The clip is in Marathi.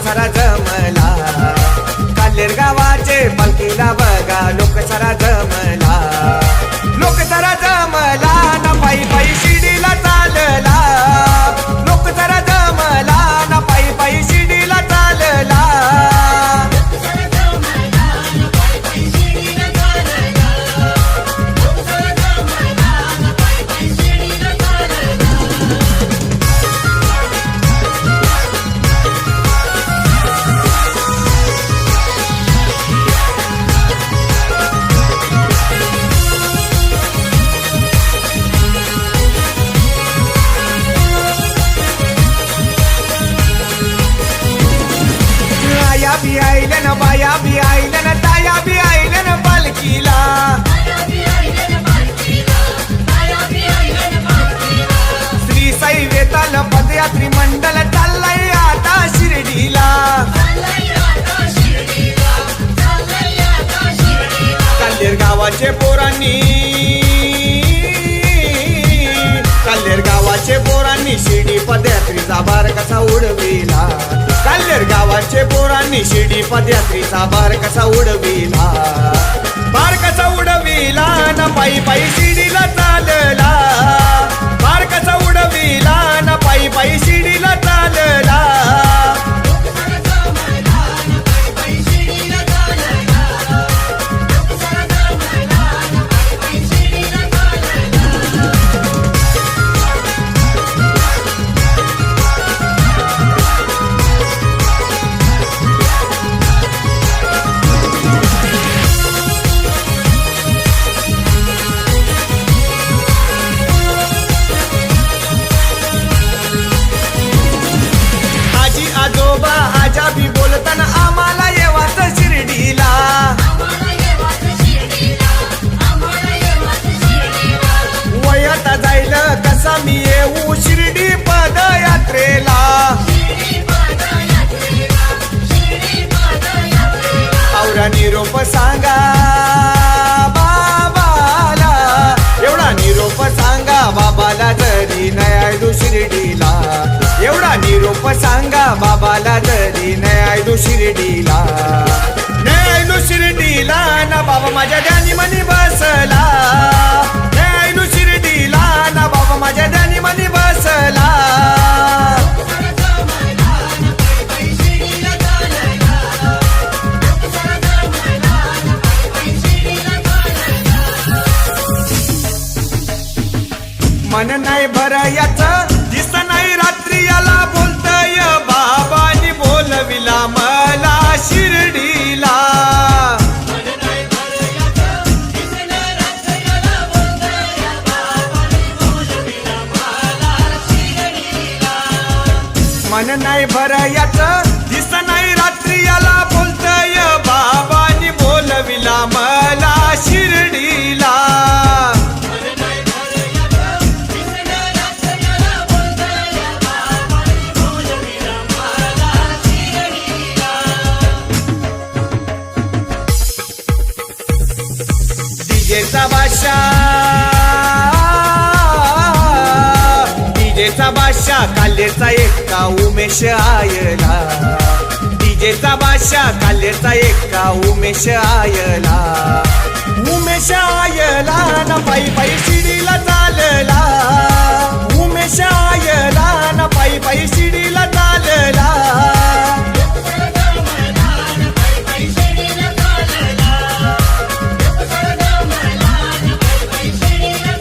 सारा जमला, काल्हेर गावाचे पालखीला बघा लोक सारा जमला, लोक सारा जमला ना पायी पायी शिर्डीला चालला, लोक सारा जमला ना पायी पायी शिर्डीला चालला. बी आईल्या ना बाया बी आईल्या ना ताया बी आईल्या ना पालखीला, श्री साई वेताल पदयात्री मंडळ चाललंय आता शिर्डीला. काल्हेर गावाचे पोरांनी, काल्हेर गावाचे पोरांनी शिर्डी पदयात्रीचा भार कसा उडविला, काल्हेर गावाचे पोरांनी शिर्डी पदयात्रीचा भार कसा उडविला, भार कसा उडविला ना पायी पायी शिर्डीला चालला, भार कसा उडविला ना पायी पायी शिर्डीला चालला. आजोबा आजा बी बोलताना आम्हाला येवाच शिर्डीला, वयात जाईल कसा मी येऊ शिर्डी पदयात्रेला, औरा निरोप सांगा बाबाला, एवढा निरोप सांगा बाबाला जरी नाही शिर्डीला, एवढा निरोप सांगा बाबाला जरी नाही शिर्डीला, नाही शिर्डीला ना बाबा माझ्या ध्यानी मनी बसला, नाही शिर्डीला ना बाबा माझ्या ध्यानी मनी बसला. मन नाही भरायाच दिस नाही रात्री याला बोलतय बाबानी बोलविला मला शिर्डीला, मन नाही भरायाच दिस नाही रात्री याला बोलतय बाबानी बोलविला मला शिर्डीला. डीजेचा बादशाह काल्हेरचा एका उमेश आयला, डीजेचा बादशाह काल्हेरचा एका उमेश आयला, उमेश आयला ना पायी पायी